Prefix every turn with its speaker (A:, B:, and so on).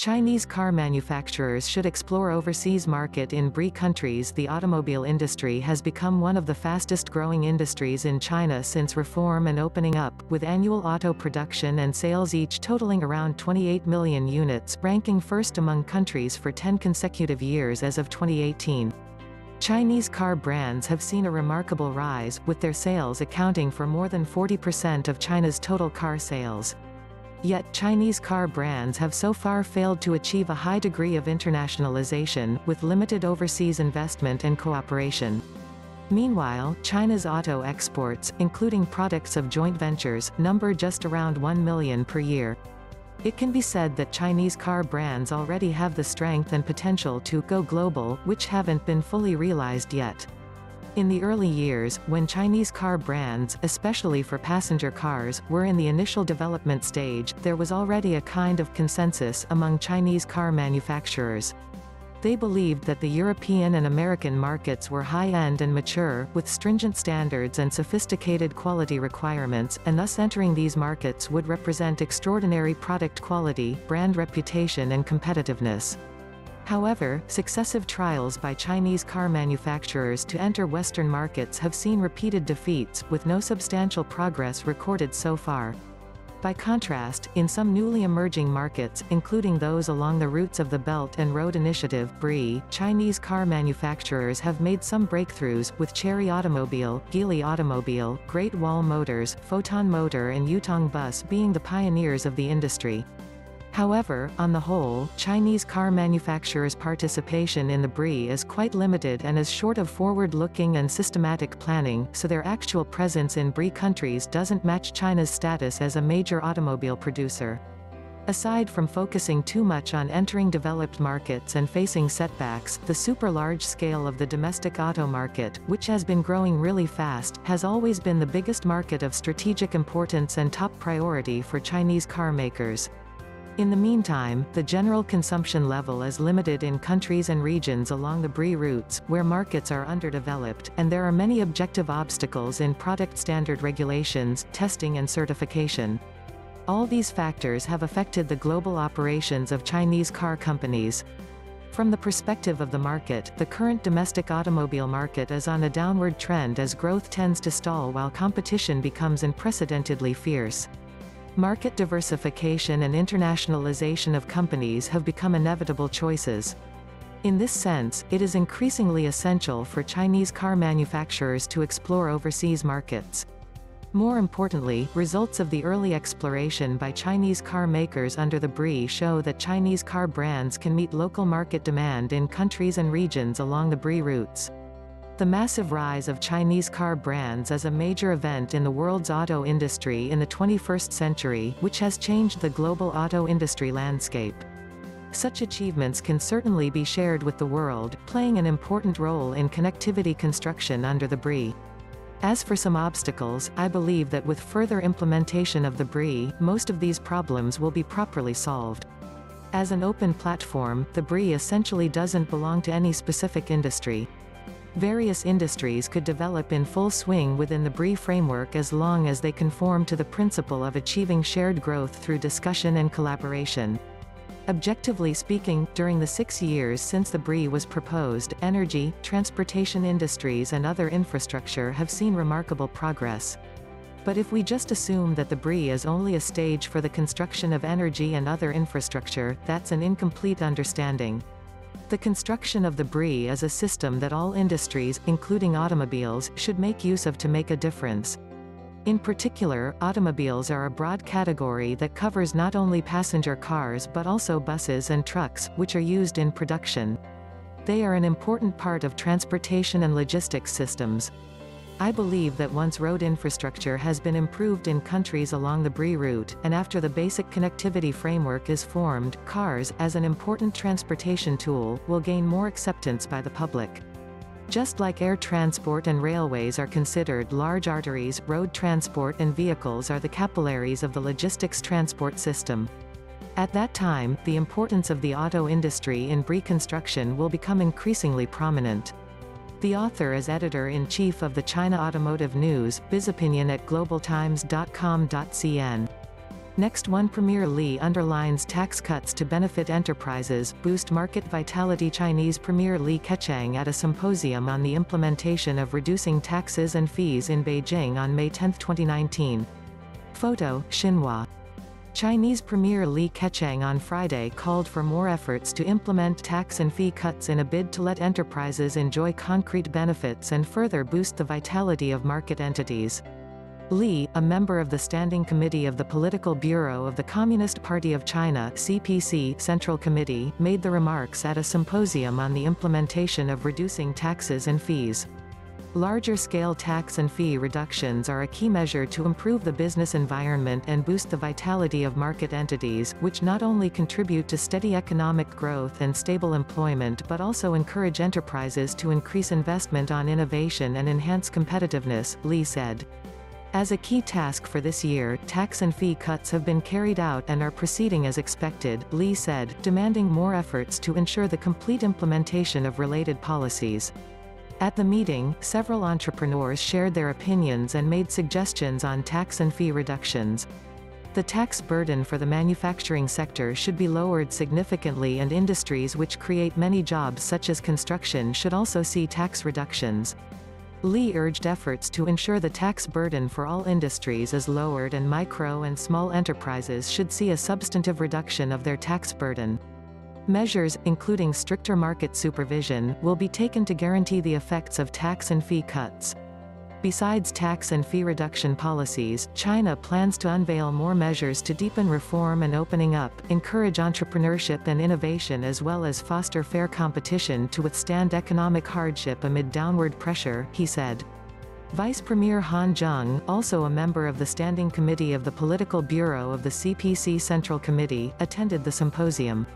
A: Chinese car manufacturers should explore overseas market in BRI countries. The automobile industry has become one of the fastest growing industries in China since reform and opening up, with annual auto production and sales each totaling around 28 million units, ranking first among countries for 10 consecutive years as of 2018. Chinese car brands have seen a remarkable rise, with their sales accounting for more than 40% of China's total car sales. Yet Chinese car brands have so far failed to achieve a high degree of internationalization, with limited overseas investment and cooperation. Meanwhile, China's auto exports, including products of joint ventures, number just around 1 million per year. It can be said that Chinese car brands already have the strength and potential to go global, which haven't been fully realized yet. In the early years, when Chinese car brands, especially for passenger cars, were in the initial development stage, there was already a kind of consensus among Chinese car manufacturers. They believed that the European and American markets were high-end and mature, with stringent standards and sophisticated quality requirements, and thus entering these markets would represent extraordinary product quality, brand reputation and competitiveness. However, successive trials by Chinese car manufacturers to enter Western markets have seen repeated defeats, with no substantial progress recorded so far. By contrast, in some newly emerging markets, including those along the routes of the Belt and Road Initiative (BRI), Chinese car manufacturers have made some breakthroughs, with Chery Automobile, Geely Automobile, Great Wall Motors, Foton Motor and Yutong Bus being the pioneers of the industry. However, on the whole, Chinese car manufacturers' participation in the BRI is quite limited and is short of forward-looking and systematic planning, so their actual presence in BRI countries doesn't match China's status as a major automobile producer. Aside from focusing too much on entering developed markets and facing setbacks, the super-large scale of the domestic auto market, which has been growing really fast, has always been the biggest market of strategic importance and top priority for Chinese car makers. In the meantime, the general consumption level is limited in countries and regions along the BRI routes, where markets are underdeveloped, and there are many objective obstacles in product standard regulations, testing and certification. All these factors have affected the global operations of Chinese car companies. From the perspective of the market, the current domestic automobile market is on a downward trend as growth tends to stall while competition becomes unprecedentedly fierce. Market diversification and internationalization of companies have become inevitable choices. In this sense, it is increasingly essential for Chinese car manufacturers to explore overseas markets. More importantly, results of the early exploration by Chinese car makers under the BRI show that Chinese car brands can meet local market demand in countries and regions along the BRI routes. The massive rise of Chinese car brands is a major event in the world's auto industry in the 21st century, which has changed the global auto industry landscape. Such achievements can certainly be shared with the world, playing an important role in connectivity construction under the BRI. As for some obstacles, I believe that with further implementation of the BRI, most of these problems will be properly solved. As an open platform, the BRI essentially doesn't belong to any specific industry. Various industries could develop in full swing within the BRI framework as long as they conform to the principle of achieving shared growth through discussion and collaboration. Objectively speaking, during the 6 years since the BRI was proposed, energy, transportation industries and other infrastructure have seen remarkable progress. But if we just assume that the BRI is only a stage for the construction of energy and other infrastructure, that's an incomplete understanding. The construction of the BRI is a system that all industries, including automobiles, should make use of to make a difference. In particular, automobiles are a broad category that covers not only passenger cars but also buses and trucks, which are used in production. They are an important part of transportation and logistics systems. I believe that once road infrastructure has been improved in countries along the BRI route, and after the basic connectivity framework is formed, cars, as an important transportation tool, will gain more acceptance by the public. Just like air transport and railways are considered large arteries, road transport and vehicles are the capillaries of the logistics transport system. At that time, the importance of the auto industry in BRI construction will become increasingly prominent. The author is editor-in-chief of the China Automotive News, BizOpinion at globaltimes.com.cn. Next one Premier Li underlines tax cuts to benefit enterprises, boost market vitality. Chinese Premier Li Keqiang at a symposium on the implementation of reducing taxes and fees in Beijing on May 10, 2019. Photo, Xinhua. Chinese Premier Li Keqiang on Friday called for more efforts to implement tax and fee cuts in a bid to let enterprises enjoy concrete benefits and further boost the vitality of market entities. Li, a member of the Standing Committee of the Political Bureau of the Communist Party of China (CPC) Central Committee, made the remarks at a symposium on the implementation of reducing taxes and fees. Larger-scale tax and fee reductions are a key measure to improve the business environment and boost the vitality of market entities, which not only contribute to steady economic growth and stable employment but also encourage enterprises to increase investment on innovation and enhance competitiveness, Li said. As a key task for this year, tax and fee cuts have been carried out and are proceeding as expected, Li said, demanding more efforts to ensure the complete implementation of related policies. At the meeting, several entrepreneurs shared their opinions and made suggestions on tax and fee reductions. The tax burden for the manufacturing sector should be lowered significantly, and industries which create many jobs such as construction should also see tax reductions. Li urged efforts to ensure the tax burden for all industries is lowered and micro and small enterprises should see a substantive reduction of their tax burden. Measures, including stricter market supervision, will be taken to guarantee the effects of tax and fee cuts. Besides tax and fee reduction policies, China plans to unveil more measures to deepen reform and opening up, encourage entrepreneurship and innovation, as well as foster fair competition to withstand economic hardship amid downward pressure, he said. Vice Premier Han Zheng, also a member of the Standing Committee of the Political Bureau of the CPC Central Committee, attended the symposium.